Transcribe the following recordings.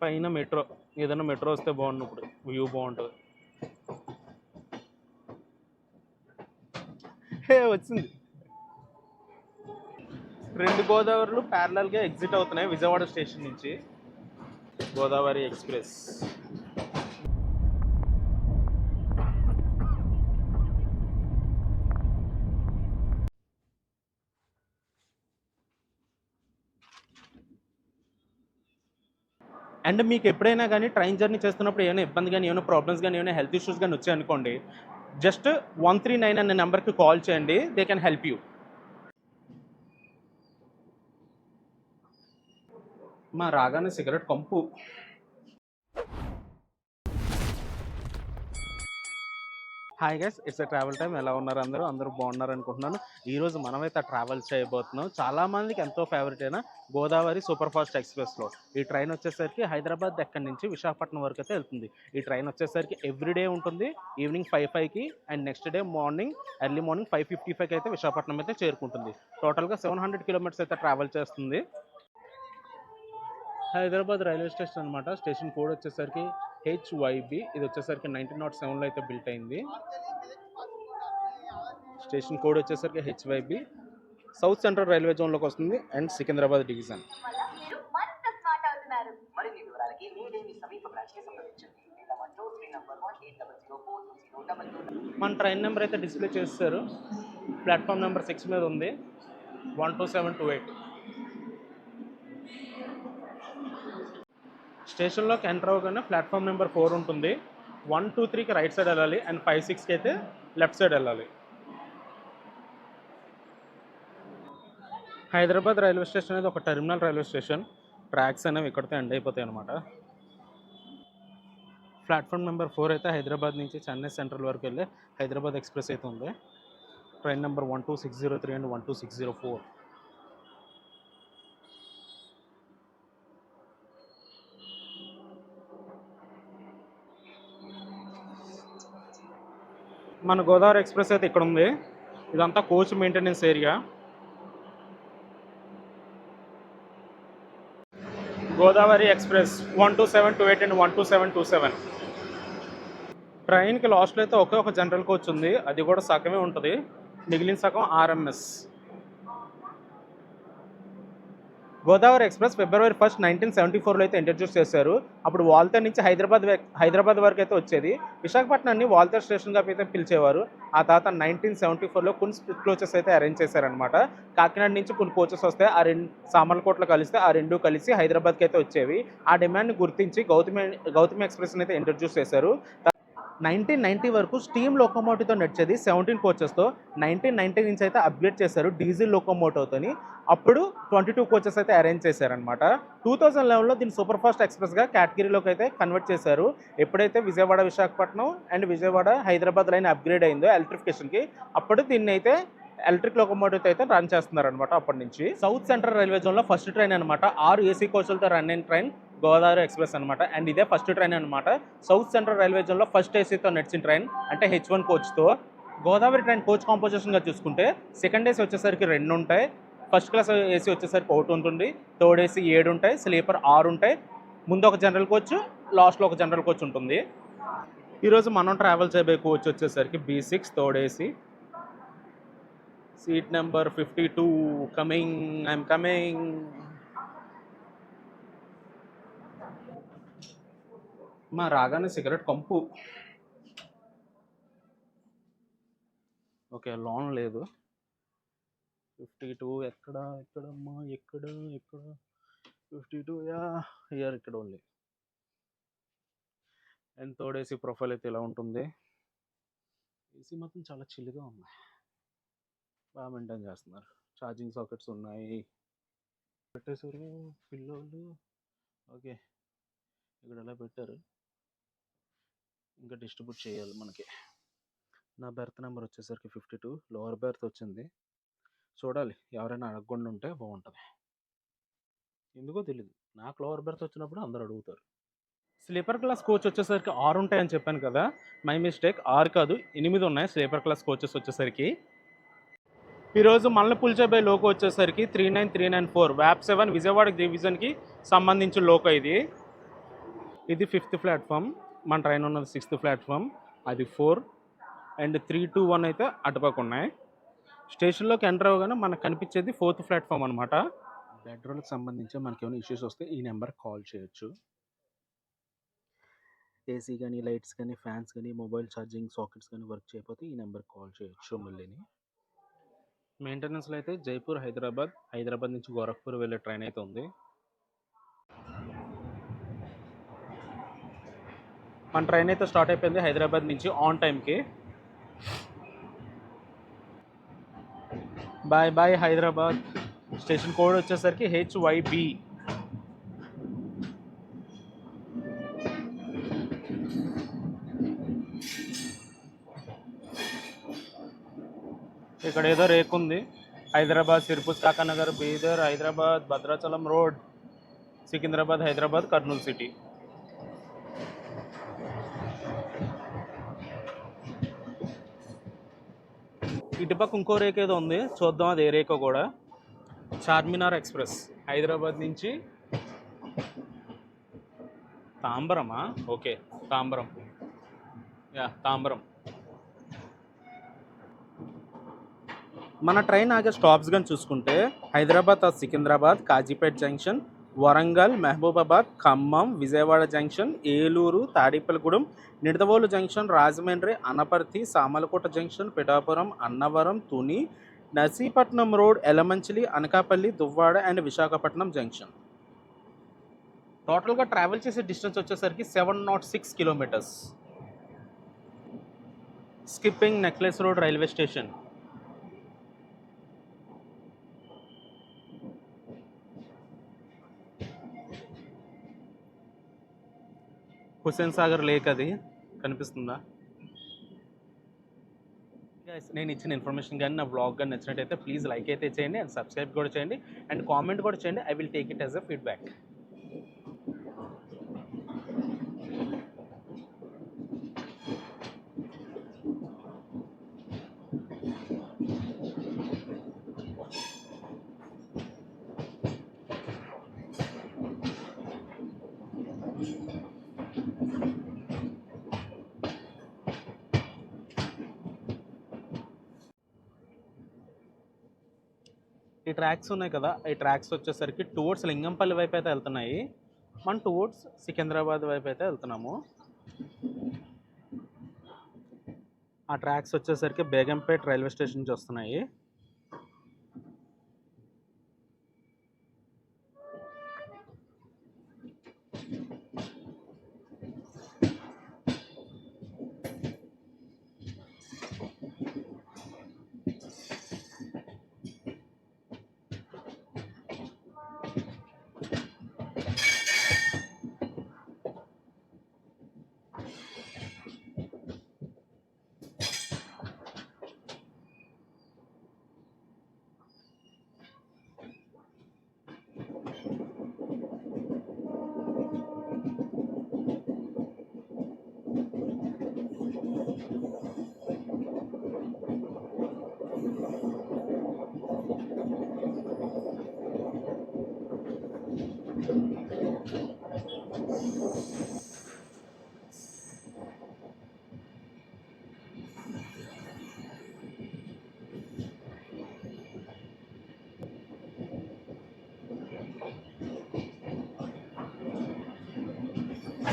పైన మెట్రో, ఏదైనా మెట్రో వస్తే బాగుండు, ఇప్పుడు వ్యూ బాగుంటుంది. వచ్చింది. 2 గోదావరిలు ప్యారలల్గా ఎగ్జిట్ అవుతున్నాయి విజయవాడ స్టేషన్ నుంచి. గోదావరి ఎక్స్ప్రెస్. అండ్ మీకు ఎప్పుడైనా కానీ ట్రైన్ జర్నీ చేస్తున్నప్పుడు ఏమైనా ఇబ్బంది కానీ, ఏమైనా ప్రాబ్లమ్స్ కానీ, ఏమైనా హెల్త్ ఇష్యూస్ కానీ వచ్చాయనుకోండి, జస్ట్ 139 అనే నెంబర్కి కాల్ చేయండి. They can help you. మా రాగానే సిగరెట్ కంపు. Hi guys, it's a travel time. ఎలా ఉన్నారు అందరూ బాగున్నారు అనుకుంటున్నాను. ఈరోజు మనమైతే ట్రావెల్ చేయబోతున్నాం. చాలామందికి ఎంతో ఫేవరెట్ అయిన గోదావరి సూపర్ ఫాస్ట్ ఎక్స్ప్రెస్లో. ఈ ట్రైన్ వచ్చేసరికి హైదరాబాద్ ఎక్కడి నుంచి విశాఖపట్నం వరకు అయితే వెళ్తుంది. ఈ ట్రైన్ వచ్చేసరికి ఎవ్రీడే ఉంటుంది, ఈవినింగ్ 5:05కి. And next day early morning 5:55కి అయితే విశాఖపట్నం అయితే చేరుకుంటుంది. టోటల్గా 700 కిలోమీటర్స్ అయితే ట్రావెల్ చేస్తుంది. హైదరాబాద్ రైల్వే స్టేషన్ అనమాట. స్టేషన్ కోడ్ వచ్చేసరికి HYB. ఇది వచ్చేసరికి 1907లో అయితే బిల్ట్ అయింది. స్టేషన్ కోడ్ వచ్చేసరికి HYB. సౌత్ సెంట్రల్ రైల్వే జోన్లోకి వస్తుంది అండ్ సికింద్రాబాద్ డివిజన్. మన ట్రైన్ నెంబర్ అయితే డిస్ప్లే చేస్తారు. ప్లాట్ఫామ్ నెంబర్ 6 మీద ఉంది, 12728. స్టేషన్లోకి ఎంటర్ అవ్వగానే ప్లాట్ఫామ్ నెంబర్ 4 ఉంటుంది. 1, 2, 3కి రైట్ సైడ్ వెళ్ళాలి అండ్ 5, 6కి అయితే లెఫ్ట్ సైడ్ వెళ్ళాలి. హైదరాబాద్ రైల్వే స్టేషన్ అనేది ఒక టెర్మినల్ రైల్వే స్టేషన్. ట్రాక్స్ అనేవి ఇక్కడితో ఎండ్ అయిపోతాయి అనమాట. ప్లాట్ఫామ్ నెంబర్ 4 అయితే హైదరాబాద్ నుంచి చెన్నై సెంట్రల్ వరకు వెళ్ళే హైదరాబాద్ ఎక్స్ప్రెస్ అయితే ఉంది. Train number 12603 and 12604. మన గోదావరి ఎక్స్ప్రెస్ అయితే ఇక్కడ ఉంది. ఇదంతా coach maintenance area. Godavari express 12728 and 12727. ట్రైన్కి లాస్ట్లో అయితే ఒక జనరల్ కోచ్ ఉంది, అది కూడా సగమే ఉంటుంది, మిగిలిన సగం RMS. గోదావరి ఎక్స్ప్రెస్ February 1, 1974లో అయితే ఇంట్రడ్యూస్ చేశారు. అప్పుడు వాల్తేర్ నుంచి హైదరాబాద్ వరకు అయితే వచ్చేది. విశాఖపట్నాన్ని వాల్తేర్ స్టేషన్గా అయితే పిలిచేవారు. ఆ తర్వాత 1974లో కొన్ని స్ప్లిట్ కోచెస్ అయితే అరేంజ్ చేశారనమాట. కాకినాడ నుంచి కొన్ని కోచెస్ వస్తే ఆ సామర్లకోటలో కలిస్తే ఆ రెండు కలిసి హైదరాబాద్కి అయితే వచ్చేవి. ఆ డిమాండ్ని గుర్తించి గౌతమి ఎక్స్ప్రెస్ని అయితే ఇంట్రడ్యూస్ చేశారు. 1990 వరకు స్టీమ్ లోకోమోటివ్తో నడిచేది 17 కోచెస్తో. 1990 నుంచి అయితే అప్గ్రేడ్ చేశారు డీజిల్ లోకోమోటివ్తోని. అప్పుడు 22 కోచెస్ అయితే అరేంజ్ చేశారనమాట. 2011లో దీన్ని సూపర్ ఫాస్ట్ ఎక్స్ప్రెస్గా కేటగిరీలోకి అయితే కన్వర్ట్ చేశారు. ఎప్పుడైతే Vijayawada Visakhapatnam and Vijayawada Hyderabad line upgrade అయిందో ఎలక్ట్రిఫికేషన్కి, అప్పుడు దీన్ని అయితే ఎలక్ట్రిక్ లోకోమోటివ్ అయితే రన్ చేస్తున్నారు అనమాట. అప్పటి నుంచి సౌత్ సెంట్రల్ రైల్వే జోన్లో ఫస్ట్ ట్రైన్ అనమాట. 6 AC కోచ్లతో రన్ అయిన ట్రైన్ గోదావరి ఎక్స్ప్రెస్ అనమాట. అండ్ ఇదే ఫస్ట్ ట్రైన్ అనమాట సౌత్ సెంట్రల్ రైల్వే జోన్లో ఫస్ట్ ఏసీతో నడిచిన ట్రైన్, అంటే H1 కోచ్తో. గోదావరి ట్రైన్ కోచ్ కాంపోజిషన్గా చూసుకుంటే సెకండ్ ఏసీ వచ్చేసరికి 2 ఉంటాయి, ఫస్ట్ క్లాస్ ఏసీ వచ్చేసరికి 1 ఉంటుంది, థర్డ్ ఏసీ 7 ఉంటాయి, స్లీపర్ 6 ఉంటాయి, ముందు ఒక జనరల్ కోచ్, లాస్ట్లో ఒక జనరల్ కోచ్ ఉంటుంది. ఈరోజు మనం ట్రావెల్ చేయబోయే కోచ్ వచ్చేసరికి B6 third AC, seat number 52. I'm coming. మా రాగానే సిగరెట్ కంపు. ఓకే, లాన్ లేదు. 52 ఎక్కడమ్మా ఎక్కడ 52 ఇయర్ ఇక్కడ ఉంది. అండ్ థర్డ్ ఏసీ ప్రొఫైల్ అయితే ఇలా ఉంటుంది. ఏసీ మాత్రం చాలా చిల్లుగా ఉంది, బాగా మెయింటైన్ చేస్తున్నారు. ఛార్జింగ్ సాకెట్స్ ఉన్నాయి, పెట్టేశారు పిల్లోళ్ళు. ఓకే, ఇక్కడ ఎలా పెట్టారు, ఇంకా డిస్ట్రిబ్యూట్ చేయాలి మనకి. నా బెర్త్ నెంబర్ వచ్చేసరికి 52, లోవర్ బెర్త్ వచ్చింది. చూడాలి, ఎవరైనా అడగకుండా ఉంటే బాగుంటుంది. ఎందుకో తెలియదు, నాకు లోవర్ బెర్త్ వచ్చినప్పుడు అందరు అడుగుతారు. స్లీపర్ క్లాస్ కోచ్ వచ్చేసరికి 6 ఉంటాయని చెప్పాను కదా, మై మిస్టేక్. 6 కాదు, 8 ఉన్నాయి స్లీపర్ క్లాస్ కోచెస్ వచ్చేసరికి. ఈరోజు మనల్ని పుల్చేబై లోకో వచ్చేసరికి 39394 VAP 7 విజయవాడ డివిజన్కి సంబంధించిన లోకో ఇది. ఇది 5th ప్లాట్ఫామ్, మన ట్రైన్ ఉన్నది 6th ప్లాట్ఫామ్, అది 4 అండ్ 3, 2, 1 అయితే అటుపక్క ఉన్నాయి. స్టేషన్లోకి ఎంటర్ అవ్వగానే మనకు కనిపించేది 4th ప్లాట్ఫామ్ అనమాట. బెడ్రూమ్కి సంబంధించి మనకి ఏమైనా ఇష్యూస్ వస్తే ఈ నెంబర్ కాల్ చేయొచ్చు. ఏసీ కానీ, లైట్స్ కానీ, ఫ్యాన్స్ కానీ, మొబైల్ ఛార్జింగ్ సాకెట్స్ కానీ వర్క్ చేయకపోతే ఈ నెంబర్కి కాల్ చేయొచ్చు. మళ్ళీని మెయింటెనెన్స్లో అయితే జైపూర్, హైదరాబాద్ నుంచి గోరఖ్పూర్ వెళ్ళే ట్రైన్ అయితే ఉంది. మన ట్రైన్ అయితే స్టార్ట్ అయిపోయింది హైదరాబాద్ నుంచి ఆన్ టైంకి. Bye bye Hyderabad. Station code వచ్చేసరికి HYB. ఇక్కడ ఏదో రేక్ ఉంది. Hyderabad, Sirpur, Kagaznagar, Bidar, Hyderabad, Bhadrachalam road, Secunderabad, Hyderabad, Kurnool city. ఇటుపక్క ఇంకో రేక్ ఏదో ఉంది, చూద్దాం అది ఏ రేకో కూడా. చార్మినార్ ఎక్స్ప్రెస్ హైదరాబాద్ నుంచి తాంబరమా? ఓకే, తాంబరం. తాంబరం. మన ట్రైన్ ఆగే స్టాప్స్ కానీ చూసుకుంటే Hyderabad or Secunderabad, Kazipet junction, Warangal, Mahabubabad, Khammam, Vijayawada junction, Eluru, Tadepalligudem, Nidadavolu junction, Rajahmundry, Anaparthi, Samalkot junction, Pithapuram, Annavaram, Tuni, Narsipatnam road, Elamanchili, Anakapalli, Duvvada and Visakhapatnam junction. టోటల్గా ట్రావెల్ చేసే డిస్టెన్స్ వచ్చేసరికి 706 kilometres. Skipping necklace road railway station. Hussain Sagar lake అది కనిపిస్తుందా? నేను ఇచ్చిన ఇన్ఫర్మేషన్ కానీ నా బ్లాగ్ కానీ నచ్చినట్టయితే ప్లీజ్ లైక్ అయితే చేయండి అండ్ సబ్స్క్రైబ్ కూడా చేయండి అండ్ కామెంట్ కూడా చేయండి. I will take it as a feedback. ఈ ట్రాక్స్ ఉన్నాయి కదా, ఈ ట్రాక్స్ వచ్చేసరికి టువర్డ్స్ లింగంపల్లి వైపు అయితే వెళ్తున్నాయి. మనం టువర్డ్స్ సికింద్రాబాద్ వైపు అయితే వెళ్తున్నాము. ఆ ట్రాక్స్ వచ్చేసరికి బేగంపేట్ రైల్వే స్టేషన్ నుంచి వస్తున్నాయి.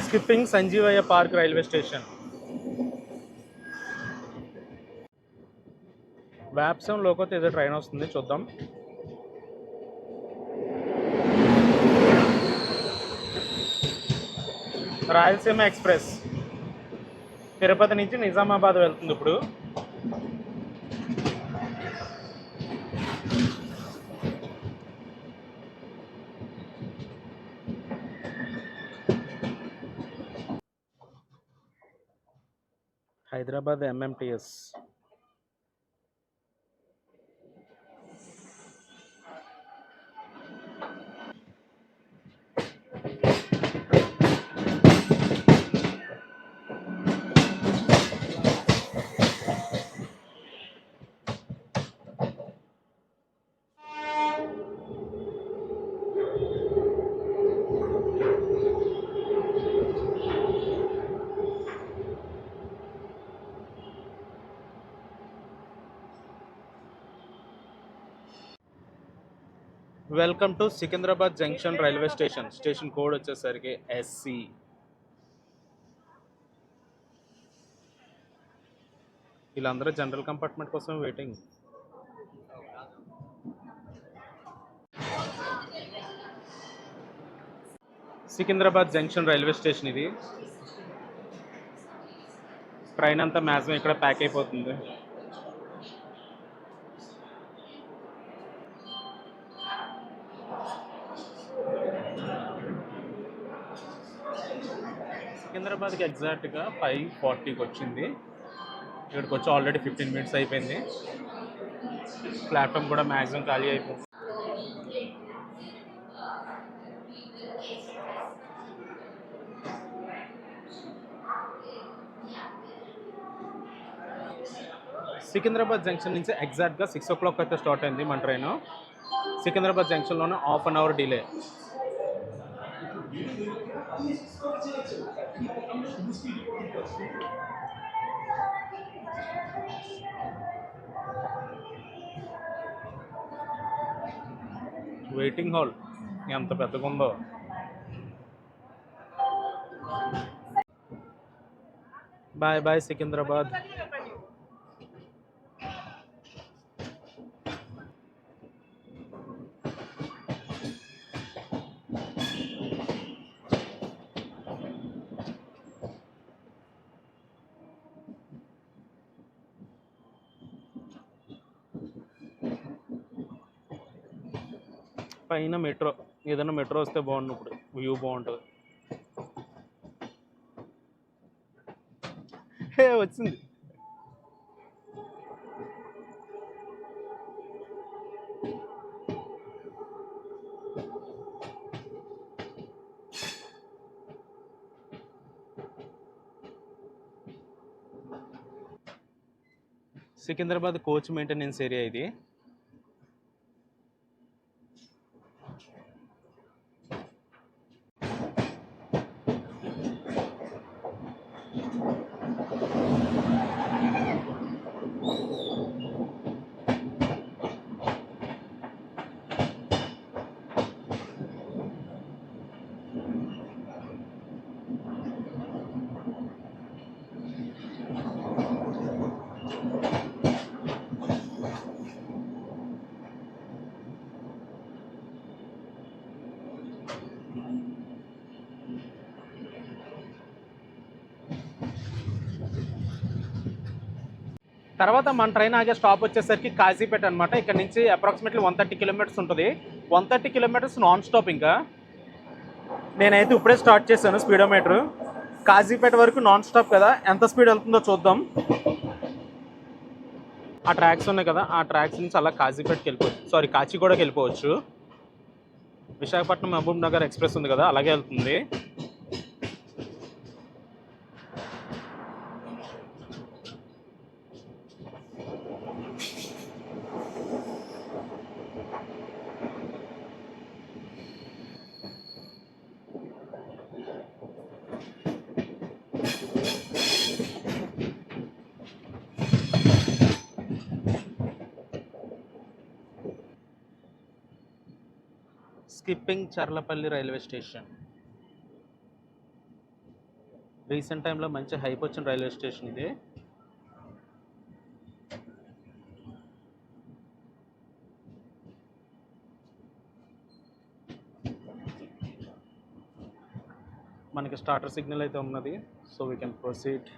Skipping Sanjeevaiah park railway station. వ్యాప్సం లోకోతే ఏదో ట్రైన్ వస్తుంది, చూద్దాం. రాయలసీమ ఎక్స్ప్రెస్ తిరుపతి నుంచి నిజామాబాద్ వెళ్తుంది ఇప్పుడు. Hyderabad MMTS. Welcome to Secunderabad junction railway station. Station code వచ్చేసరికి SC. వీళ్ళందరూ జనరల్ కంపార్ట్మెంట్ కోసం waiting. Secunderabad junction railway station ఇది. ట్రైన్ అంతా మ్యాక్సిమం ఇక్కడ ప్యాక్ అయిపోతుంది. సికింద్రాబాద్కి ఎగ్జాక్ట్గా 5:40కి వచ్చింది. ఇక్కడికి వచ్చి ఆల్రెడీ 15 మినిట్స్ అయిపోయింది. ప్లాట్ఫామ్ కూడా మ్యాక్సిమం ఖాళీ అయిపోయింది. సికింద్రాబాద్ జంక్షన్ నుంచి ఎగ్జాక్ట్గా 6 o'clock అయితే స్టార్ట్ అయింది మన ట్రైన్. సికింద్రాబాద్ జంక్షన్లోనే ½ an hour delay. Waiting hall ఎంత పెద్దగా ఉందో. Bye bye Secunderabad. పైన మెట్రో, ఏదైనా మెట్రో వస్తే బాగుండు. ఇప్పుడు వ్యూ బాగుంటుంది. హే వచ్చింది. సికింద్రాబాద్ కోచ్ మెయింటెనెన్స్ ఏరియా ఇది. తర్వాత మన ట్రైన్ ఆగే స్టాప్ వచ్చేసరికి కాజీపేట అనమాట. ఇక్కడ నుంచి అప్రాక్సిమేట్లీ 130 kilometers ఉంటుంది. 130 kilometers నాన్ స్టాప్. ఇంకా నేనైతే ఇప్పుడే స్టార్ట్ చేశాను స్పీడోమీటర్. కాజీపేట వరకు నాన్ స్టాప్ కదా, ఎంత స్పీడ్ వెళ్తుందో చూద్దాం. ఆ ట్రాక్స్ ఉన్నాయి కదా, ఆ ట్రాక్స్ నుంచి అలా కాజీపేటకి వెళ్ళిపోవచ్చు, సారీ కాచిగూడకి వెళ్ళిపోవచ్చు. విశాఖపట్నం మహబూబ్ నగర్ ఎక్స్ప్రెస్ ఉంది కదా, అలాగే వెళ్తుంది. Skipping Cherlapalli railway station. Recent టైంలో మంచి హైప్ వచ్చిన రైల్వే స్టేషన్ ఇది. మనకి స్టార్టర్ సిగ్నల్ అయితే ఉన్నది, సో వీ కెన్ ప్రొసీడ్.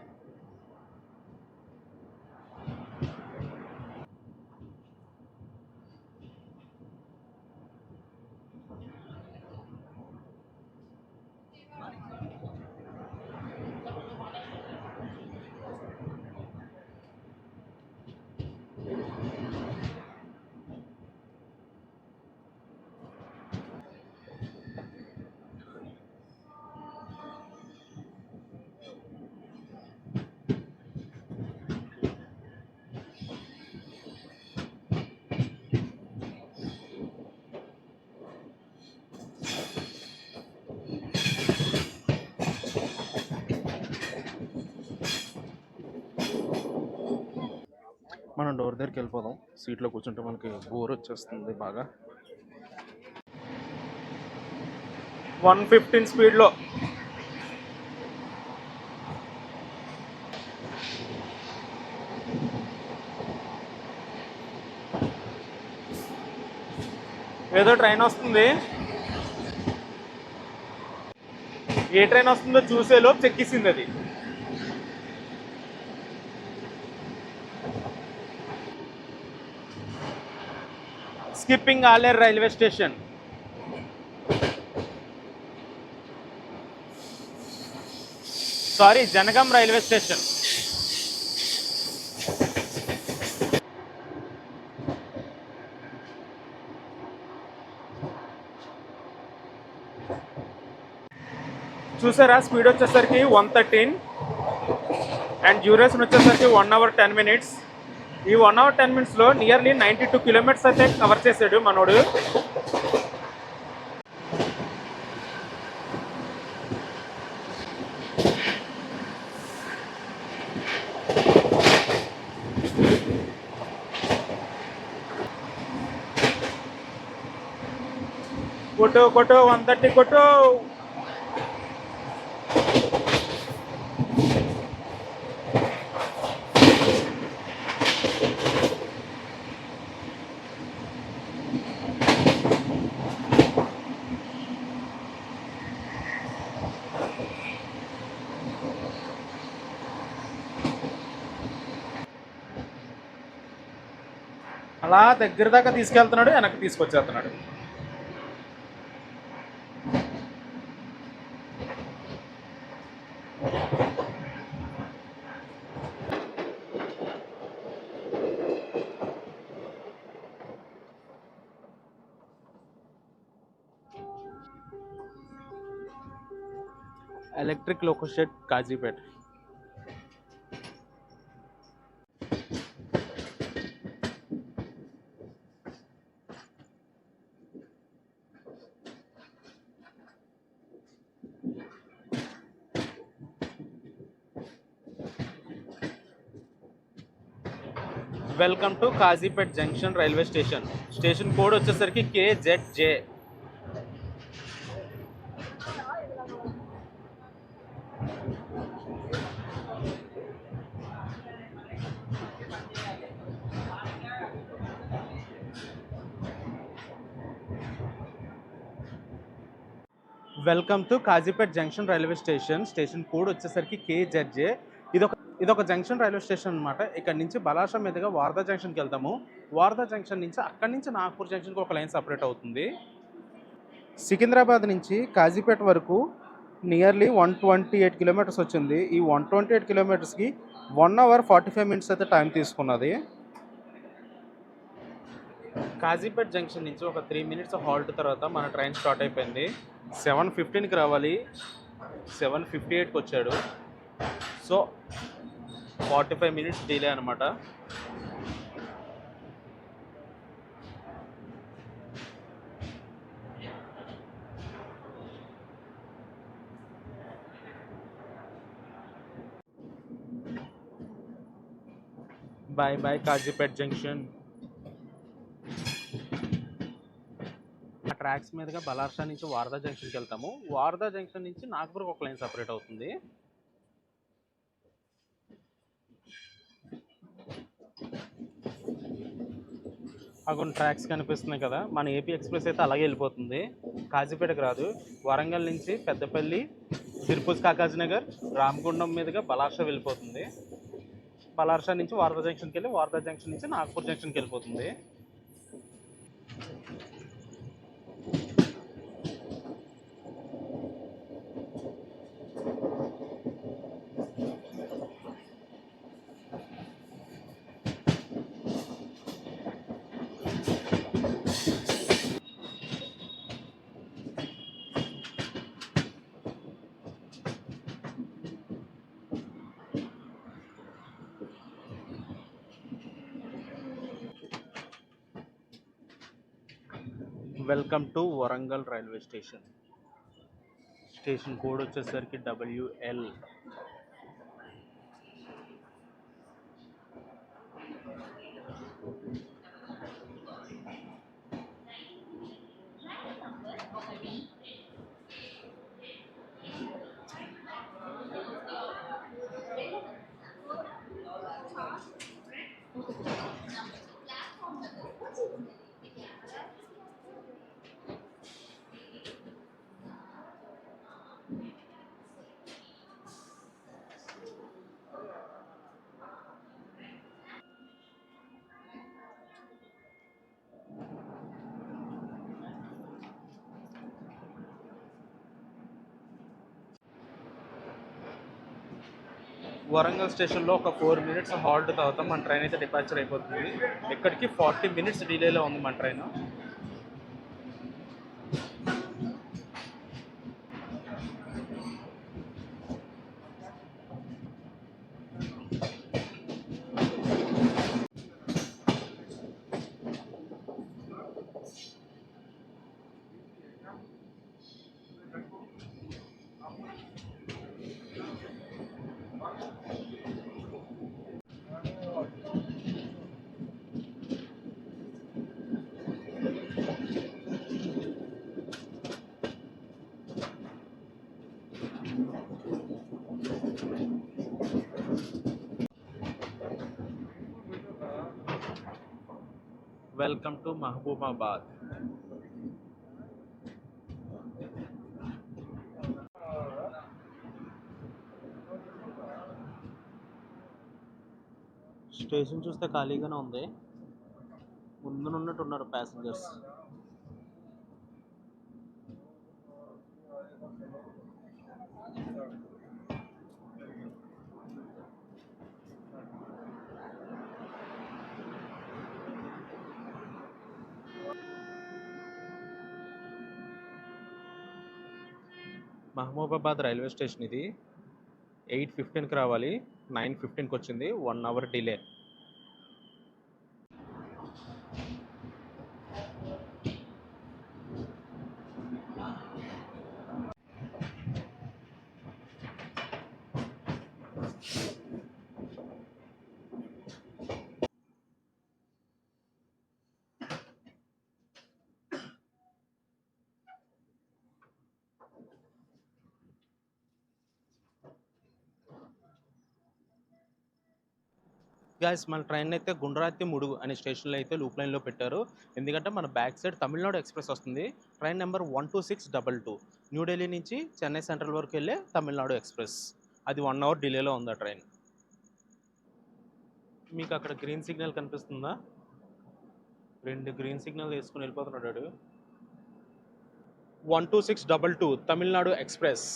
మనం డోర్ దగ్గరికి వెళ్ళిపోదాం. సీట్లో కూర్చుంటే మనకి బోర్ వచ్చేస్తుంది బాగా. 115 స్పీడ్లో. ఏదో ట్రైన్ వస్తుంది. ఏ ట్రైన్ వస్తుందో చూసేలోపు చెక్కిసింది అది. Skipping Aleru railway station. Sorry, Jangaon railway station. చూసారా, స్పీడ్ వచ్చేసరికి 113 అండ్ డ్యూరేషన్ వచ్చేసరికి 1 hour 10 minutes. ఈ 1 hour 10 minutesలో నియర్లీ 92 కిలోమీటర్స్ అయితే కవర్ చేశాడు మనోడు. కొట్టు కొట్టు 130 కొట్టు. అలా దగ్గర దాకా తీసుకెళ్తున్నాడు, వెనక్కి తీసుకొచ్చేస్తున్నాడు. Electric loco shed Kazipet. Welcome to Kazipet junction railway station. Station code వచ్చేసరికి KZJ. Welcome to Kazipet junction railway station. Station code వచ్చేసరికి KZJ. ఇదొక జంక్షన్ రైల్వే స్టేషన్ అనమాట. ఇక్కడ నుంచి బలాషా మీదుగా వార్దా జంక్షన్కి వెళ్తాము. వార్దా జంక్షన్ నుంచి అక్కడి నుంచి నాగ్పూర్ జంక్షన్కి ఒక లైన్ సపరేట్ అవుతుంది. సికింద్రాబాద్ నుంచి కాజీపేట వరకు నియర్లీ 128 కిలోమీటర్స్ వచ్చింది. ఈ 128 కిలోమీటర్స్కి 1 hour 45 minutes అయితే టైం తీసుకున్నది. కాజీపేట్ జంక్షన్ నుంచి ఒక 3 minutes హాల్ట్ తర్వాత మన ట్రైన్ స్టార్ట్ అయిపోయింది. 7:15కి రావాలి, 7:58కి వచ్చాడు. సో 45 minutes డిలే అనమాట. Bye bye Kazipet junction. ఆ ట్రాక్స్ మీదుగా బలార్షా నుంచి వార్దా జంక్షన్కి వెళ్తాము. వార్దా జంక్షన్ నుంచి నాగ్పూర్కి ఒక లైన్ సపరేట్ అవుతుంది. అక్కడ ట్రాక్స్ కనిపిస్తున్నాయి కదా, మన ఏపీ ఎక్స్ప్రెస్ అయితే అలాగే వెళ్ళిపోతుంది. కాజీపేటకు రాదు. వరంగల్ నుంచి పెద్దపల్లి, తిరుపతి, కాకాజ్ నగర్, రామగుండం మీదుగా బలార్షా వెళ్ళిపోతుంది. బలార్షా నుంచి వార్దా జంక్షన్కి వెళ్ళి వార్దా జంక్షన్ నుంచి నాగ్పూర్ జంక్షన్కి వెళ్ళిపోతుంది. Welcome to Warangal railway station. Station code వచ్చేసరికి WL. వరంగల్ స్టేషన్లో ఒక 4 minutes హాల్ట్ తర్వాత మన ట్రైన్ అయితే డిపార్చర్ అయిపోతుంది. ఇక్కడికి 40 minutes డిలేలో ఉంది మన train. Welcome to Mahabubabad. Station చూస్తే ఖాళీగానే ఉంది. ముందునున్నట్టు ఉన్నారు ప్యాసింజర్స్. మహబూబాబాద్ రైల్వే స్టేషన్ ఇది. 8:15కి రావాలి, 9:15కి వచ్చింది. 1 hour డిలే. గాయస్, మన ట్రైన్ అయితే గుండ్రాతి ముడుగు అనే స్టేషన్లో అయితే లూప్ లైన్లో పెట్టారు. ఎందుకంటే మన బ్యాక్ సైడ్ తమిళనాడు ఎక్స్ప్రెస్ వస్తుంది. ట్రైన్ నెంబర్ 12622 న్యూఢిల్లీ నుంచి చెన్నై సెంట్రల్ వరకు వెళ్ళే తమిళనాడు ఎక్స్ప్రెస్. అది 1 hour డిలేలో ఉంది ఆ ట్రైన్. మీకు అక్కడ గ్రీన్ సిగ్నల్ కనిపిస్తుందా? 2 గ్రీన్ సిగ్నల్ వేసుకుని వెళ్ళిపోతున్నాడు. 12622 తమిళనాడు ఎక్స్ప్రెస్.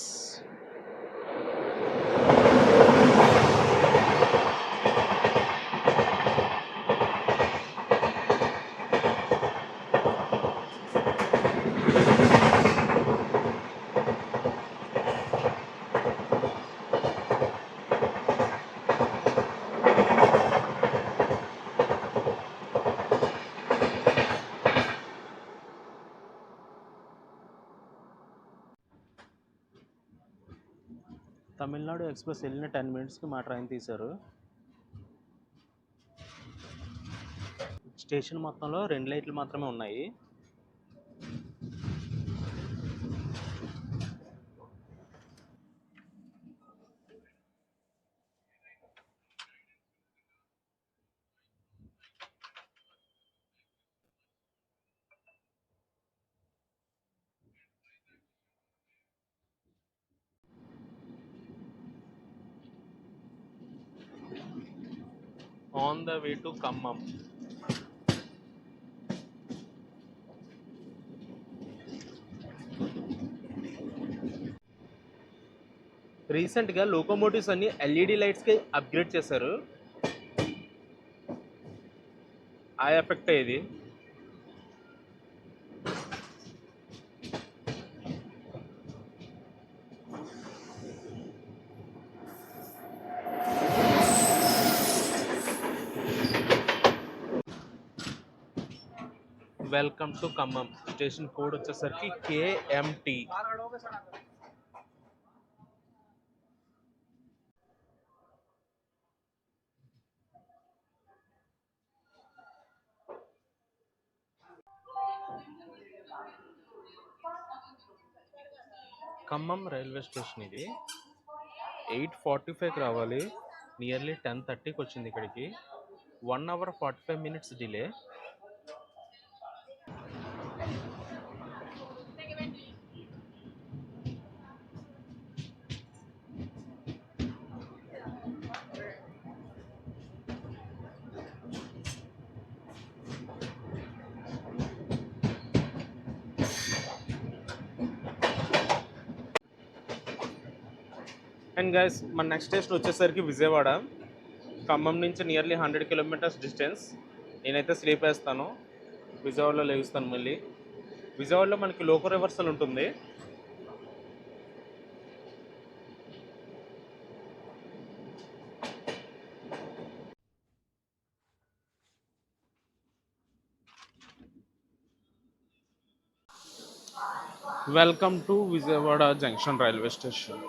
తమిళనాడు ఎక్స్ప్రెస్ వెళ్ళిన 10 minutesకి మా ట్రైన్ తీశారు. స్టేషన్ మొత్తంలో 2 లైట్లు మాత్రమే ఉన్నాయి. On the way to Khammam. రీసెంట్గా లోకోమోటివ్స్ అన్ని ఎల్ఈడి లైట్స్కి అప్గ్రేడ్ చేశారు. ఆ ఎఫెక్ట్ ఇది. Welcome to Khammam. Station code వచ్చేసరికి KMT. ఖమ్మం రైల్వే స్టేషన్ ఇది. 8:45కి రావాలి, నియర్లీ 10:30కి వచ్చింది ఇక్కడికి. 1 hour 45 minutes delay. And guys మన నెక్స్ట్ స్టేషన్ వచ్చేసరికి విజయవాడ. ఖమ్మం నుంచి నియర్లీ 100 కిలోమీటర్స్ డిస్టెన్స్. నేనైతే స్లీప్ వేస్తాను, విజయవాడలో లేగుస్తాను మళ్ళీ. విజయవాడలో మనకి లోకో రివర్సల్ ఉంటుంది. Welcome to Vijayawada junction railway station.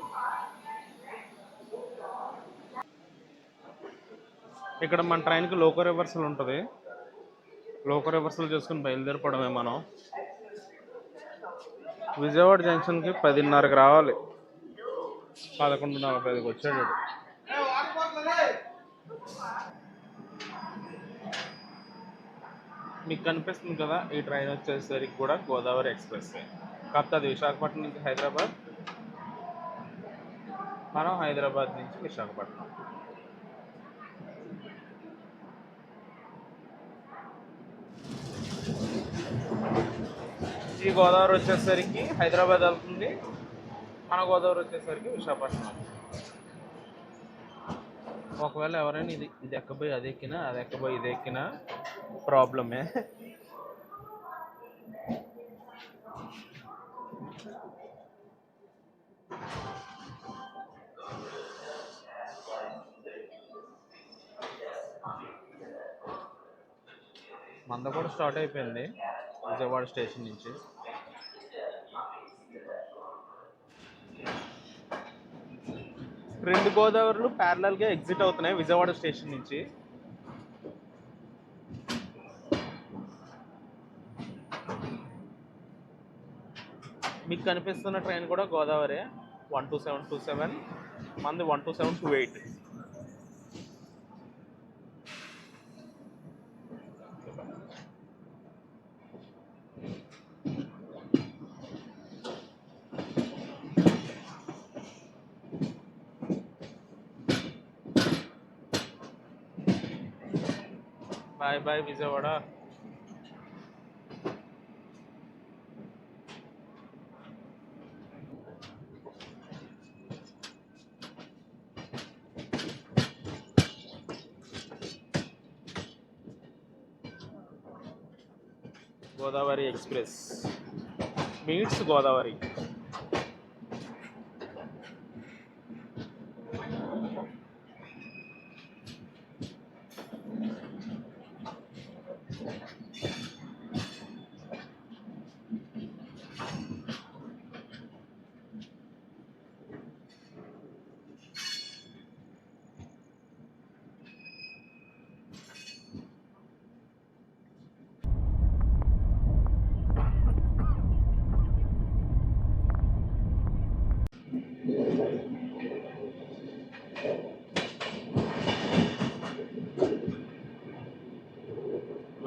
ఇక్కడ మన ట్రైన్కి లోకో రివర్సల్ ఉంటుంది. లోకో రివర్సల్ చేసుకుని బయలుదేరిపోవడమే మనం. విజయవాడ జంక్షన్కి 10:30కి రావాలి, 11:45కి వచ్చాడు. మీకు కనిపిస్తుంది కదా, ఈ ట్రైన్ వచ్చేసరికి కూడా గోదావరి ఎక్స్ప్రెస్. కాకపోతే అది విశాఖపట్నం నుంచి హైదరాబాద్, మనం హైదరాబాద్ నుంచి విశాఖపట్నం. ఈ గోదావరి వచ్చేసరికి హైదరాబాద్ వెళ్తుంది, మన గోదావరి వచ్చేసరికి విశాఖపట్నం. ఒకవేళ ఎవరైనా ఇది ఎక్కబోయి అది ఎక్కినా, అది ఎక్కబోయి ఇది ఎక్కినా ప్రాబ్లమే. మంద కూడా స్టార్ట్ అయిపోయింది విజయవాడ స్టేషన్ నుంచి. రెండు గోదావరిలు ప్యారలల్గా ఎగ్జిట్ అవుతున్నాయి విజయవాడ స్టేషన్ నుంచి. మీకు కనిపిస్తున్న ట్రైన్ కూడా గోదావరి 12727, మంది 12728. Bye bye Vijayawada. Godavari express meets Godavari.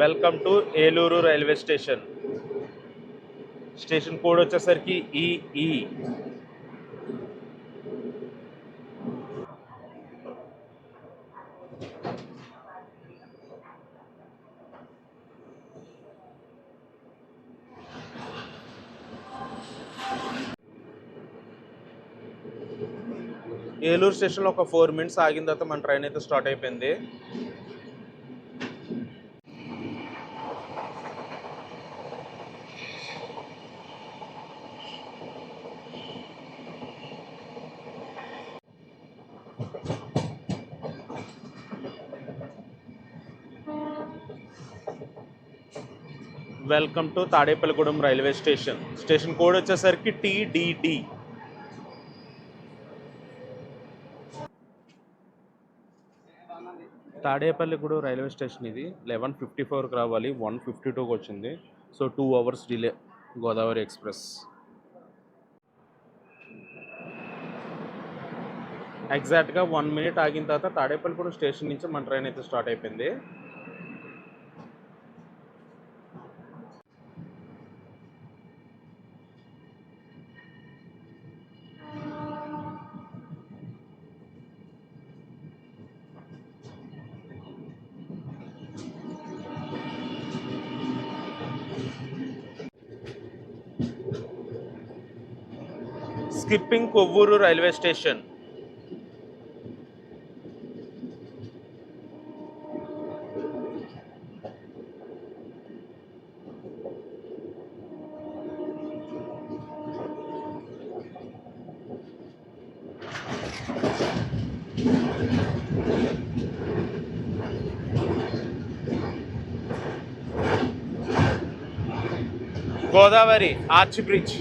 Welcome to Eluru railway station. Station code వచ్చేసరికి ఈఈ. ఏలూరు స్టేషన్లో ఒక 4 minutes ఆగిన తర్వాత మన ట్రైన్ అయితే స్టార్ట్ అయిపోయింది. Welcome to Tadepalligudem railway station. Station code వచ్చేసరికి TDD. తాడేపల్లిగూడెం రైల్వే స్టేషన్ ఇది 11:54కి రావాలి, 1:52కి వచ్చింది. So 2 hours delay Godavari express. ఎగ్జాక్ట్గా 1 minute ఆగిన తర్వాత తాడేపల్లిగూడెం స్టేషన్ నుంచి మన ట్రైన్ అయితే స్టార్ట్ అయిపోయింది. Skipping Kovvur railway station. Godavari arch bridge.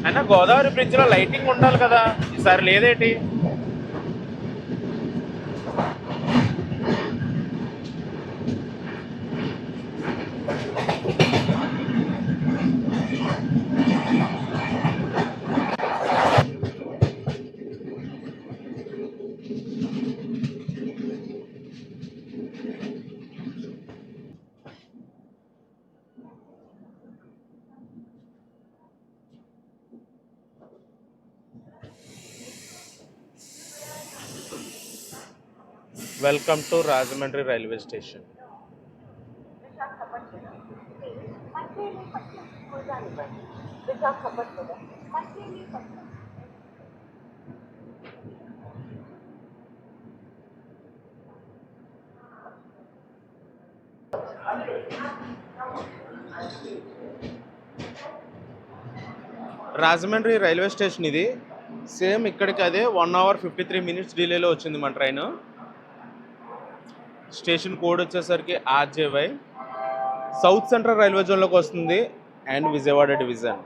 అయినా గోదావరి బ్రిడ్జ్లో లైటింగ్ ఉండాలి కదా, ఈసారి లేదేటి? Welcome to Rajahmundry railway station. Rajahmundry railway station ఇది. సేమ్ ఇక్కడికి అదే 1 hour 53 minutes డిలేలో వచ్చింది మన ట్రైన్. స్టేషన్ కోడ్ వచ్చేసరికి RJY. సౌత్ సెంట్రల్ రైల్వే జోన్లోకి వస్తుంది అండ్ విజయవాడ డివిజన్.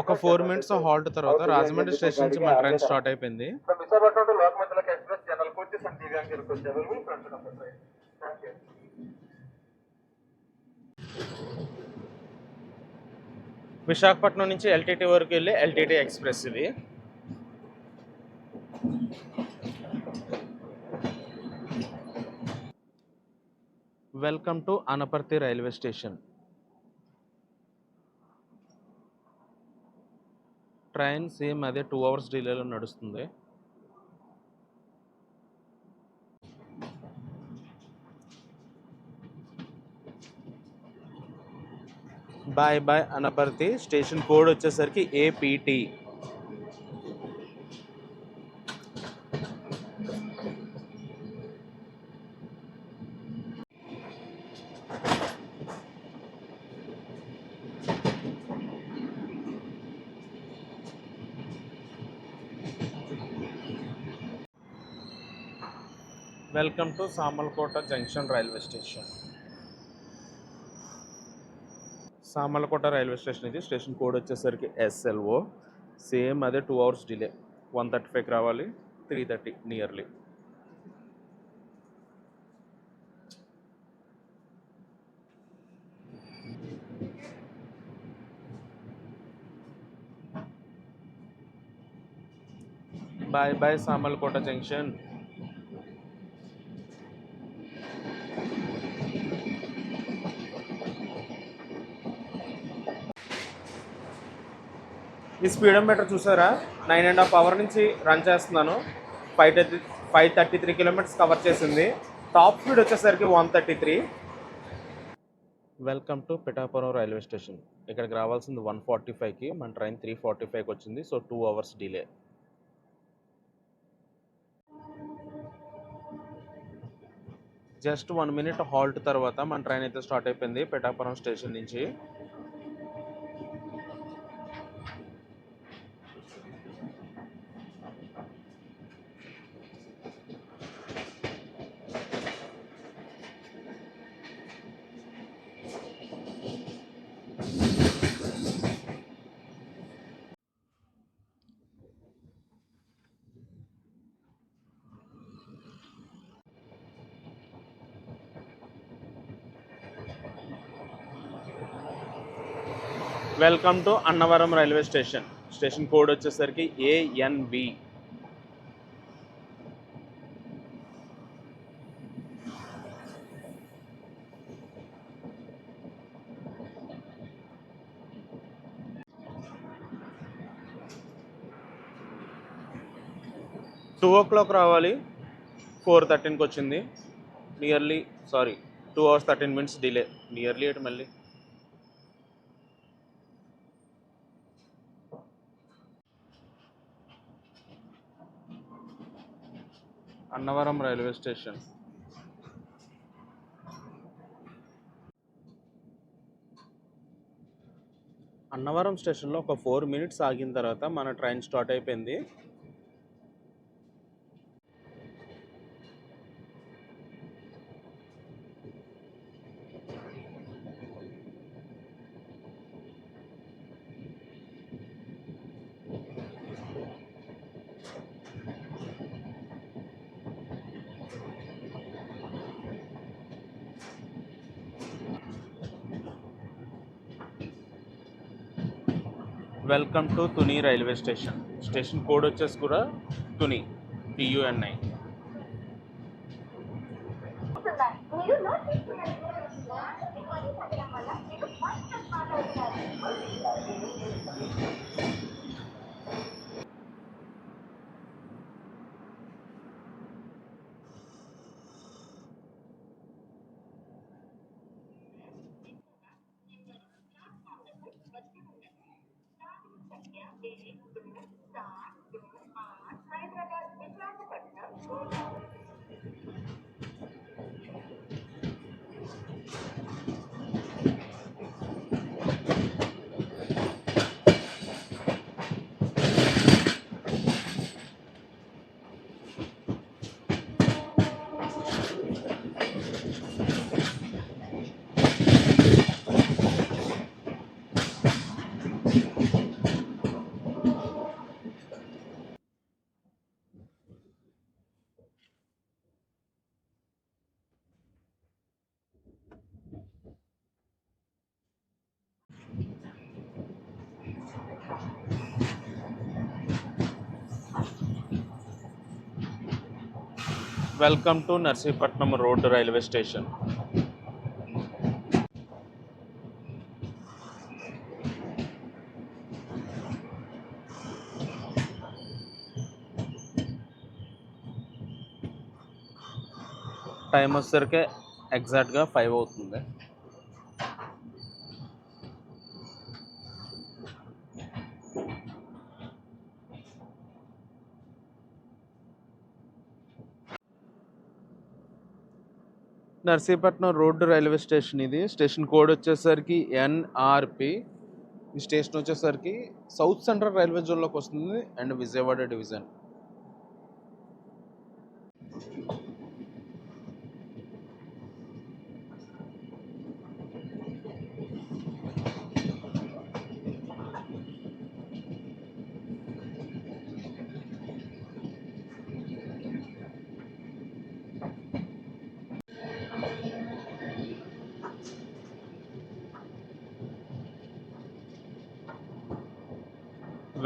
ఒక 4 minutes హాల్ట్ తర్వాత రాజమండ్రి స్టేషన్ నుంచి మన ట్రైన్ స్టార్ట్ అయిపోయింది. విశాఖపట్నం నుంచి LTT వరకు వెళ్ళి LTT ఎక్స్ప్రెస్ ఇది. Welcome to Anaparthi railway station. Train same అదే 2 hours డిలేలో నడుస్తుంది. Bye bye Anaparthi. Station code వచ్చేసరికి APT. Welcome to Samarlakota junction railway station. Samarlakota railway station ఇది. స్టేషన్ కోడ్ వచ్చేసరికి SLO. సేమ్ అదే 2 hours డిలే. 1:35కి రావాలి, 3:30 nearly. Bye bye Samarlakota junction. ఈ స్పీడోమీటర్ చూసారా, 9.5 hours నుంచి రన్ చేస్తున్నాను. 533 kilometers కవర్ చేసింది. టాప్ స్పీడ్ వచ్చేసరికి 133. Welcome to Pithapuram railway station. ఇక్కడికి రావాల్సింది 1:45కి, మన ట్రైన్ 3:45కి వచ్చింది. So 2 hours delay. Just 1 minute halt తర్వాత మన ట్రైన్ అయితే స్టార్ట్ అయిపోయింది పిఠాపురం స్టేషన్ నుంచి. Welcome to Annavaram railway station. Station code వచ్చేసరికి ANV. టూ ఓ క్లాక్ రావాలి, 4:13కి వచ్చింది. Nearly 2 hours 13 minutes delay. Nearly మళ్ళీ అన్నవరం రైల్వే స్టేషన్. అన్నవరం స్టేషన్లో ఒక 4 మినిట్స్ ఆగిన తర్వాత మన ట్రైన్ స్టార్ట్ అయిపోయింది. Welcome to Tuni railway station. Station code వచ్చేసి కూడా Tuni, TUNI. Welcome to Narsipatnam road railway station. Time వచ్చేసరికి ఎగ్జాక్ట్గా 5 అవుతుంది. నర్సీపట్నం రోడ్డు రైల్వే స్టేషన్ ఇది. స్టేషన్ కోడ్ వచ్చేసరికి NRP. ఈ స్టేషన్ వచ్చేసరికి సౌత్ సెంట్రల్ రైల్వే జోన్లోకి వస్తుంది and Vijayawada division.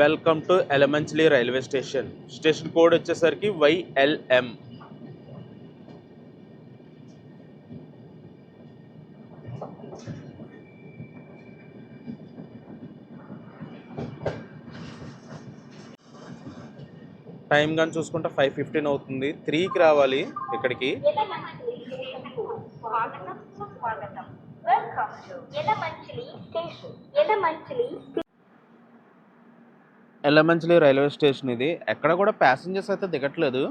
Welcome to Yelamanchili railway station. Station code వచ్చేసరికి YLM. టైం కానీ చూసుకుంటే 5:15 అవుతుంది. 3కి రావాలి ఇక్కడికి. ఎలమంచిలి రైల్వే స్టేషన్ ఇది. ఎక్కడ కూడా ప్యాసింజర్స్ అయితే దిగట్లేదు.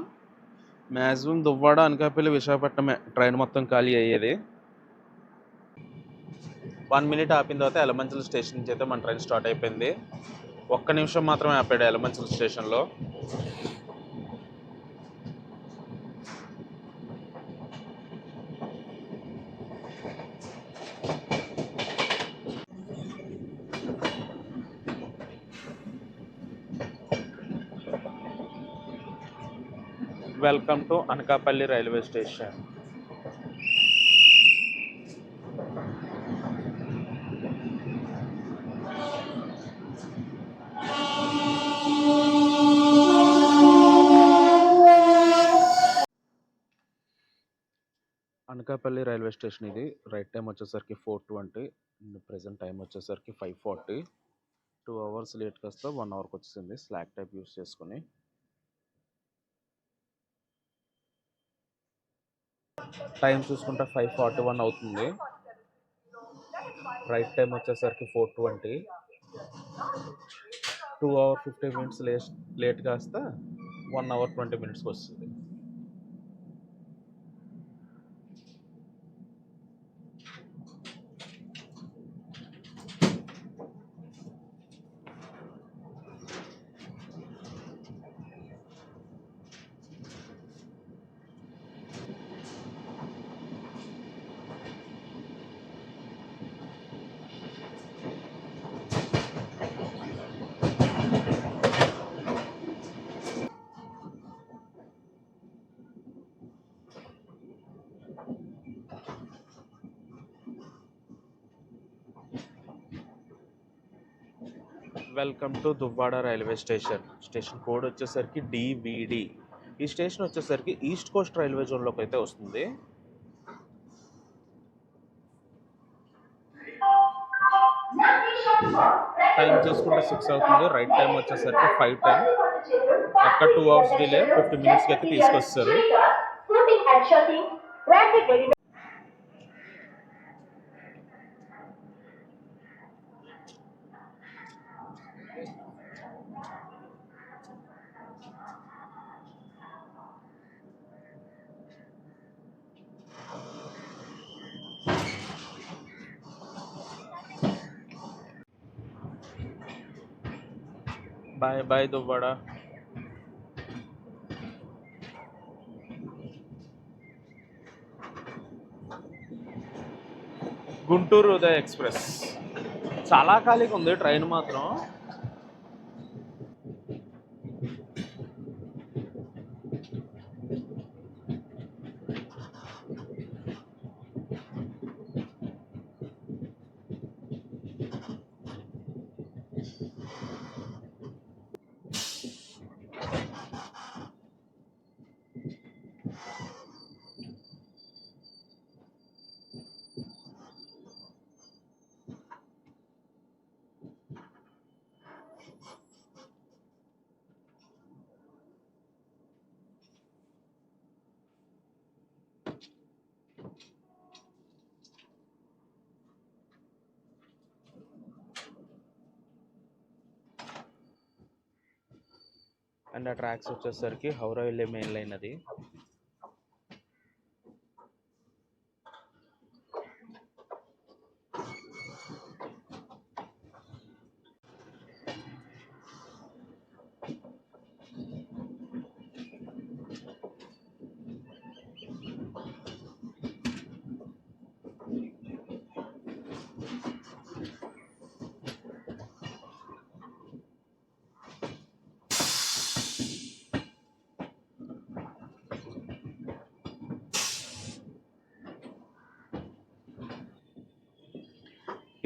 మ్యాక్సిమం దువ్వాడ, అనకాపల్లి, విశాఖపట్నమే ట్రైన్ మొత్తం ఖాళీ అయ్యేది. 1 మినిట్ ఆపిన తర్వాత ఎలమంచిలి స్టేషన్ నుంచి అయితే మన ట్రైన్ స్టార్ట్ అయిపోయింది. 1 నిమిషం మాత్రమే ఆపాడు ఎలమంచిలి స్టేషన్లో. Welcome to Anakapalli railway station. Anakapalli railway station ఇది. రైట్ టైం వచ్చేసరికి 4:20. ప్రెసెంట్ టైం వచ్చేసరికి 5:40. 2 అవర్స్ లేట్ కాస్త 1 అవర్కి వచ్చేసింది స్లాక్ టైప్ యూస్ చేసుకుని. టైం చూసుకుంటే 5:41 అవుతుంది. రైట్ టైం వచ్చేసరికి 4:20. 2 hours 50 minutes లేట్ కాస్త 1 hour 20 minutes వస్తుంది. Welcome to Duvvada railway station. Station code వచ్చేసరికి డివిడి. ఈ స్టేషన్ వచ్చేసరికి ఈస్ట్ కోస్ట్ రైల్వే జోన్లోకి అయితే వస్తుంది. టైం చూసుకుంటే 6 అవుతుంది. రైట్ టైం వచ్చేసరికి 5:10. అక్కడ 2 అవర్స్ డిలే 50 మినిట్స్కి అయితే తీసుకొస్తారు. Bye bye Duvvada. Guntur Uday express చాలా ఖాళీగా ఉంది. ట్రైన్ మాత్రం అండ్ ఆ ట్రాక్స్ వచ్చేసరికి హౌరా వెళ్ళే మెయిన్ లైన్ అది.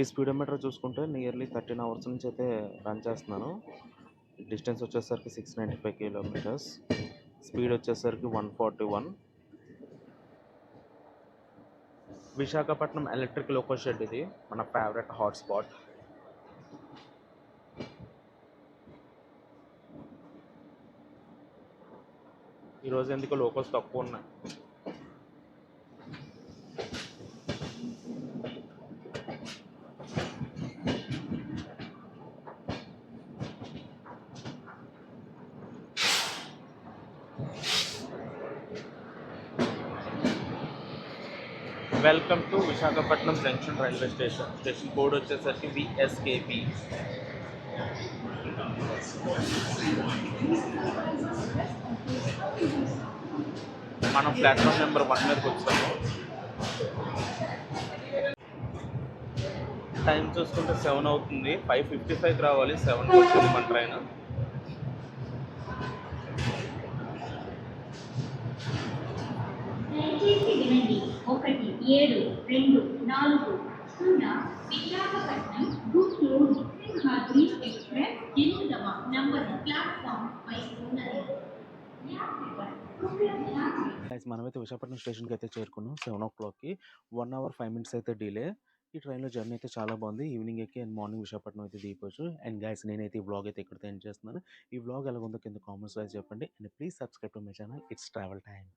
ఈ స్పీడోమీటర్ చూసుకుంటే నియర్లీ 13 అవర్స్ నుంచి అయితే రన్ చేస్తున్నాను. డిస్టెన్స్ వచ్చేసరికి 695 కిలోమీటర్స్. స్పీడ్ వచ్చేసరికి 141. విశాఖపట్నం ఎలక్ట్రిక్ లోకో షెడ్ ఇది మన ఫేవరెట్ హాట్స్పాట్. ఈరోజు ఎందుకు లోకోస్ తక్కువ ఉన్నాయి. Welcome to Visakhapatnam junction railway station. Station code వచ్చేసరికి విఎస్కేపి. మనం ప్లాట్ఫామ్ నెంబర్ 1 మీదకి వచ్చాము. టైం చూసుకుంటే 7 అవుతుంది. 5:55కి రావాలి. 7కి వచ్చింది మన ట్రైన్. మనమైతే విశాఖపట్నం స్టేషన్కి అయితే చేరుకున్నాం 7 o'clockకి. 1 hour 5 minutes అయితే డిలే. ఈ ట్రైన్లో జర్నీ అయితే చాలా బాగుంది. ఈవినింగ్ ఎక్కి అండ్ మార్నింగ్ విశాఖపట్నం అయితే దిగిపోవచ్చు. అండ్ గైస్ నేనైతే ఈ వ్లాగ్ అయితే ఇక్కడితో ఎండ్ చేస్తున్నాను. ఈ వ్లాగ్ ఎలా ఉందో కింద కామెంట్స్ వైజ్ చెప్పండి. And please subscribe to my channel. It's travel time.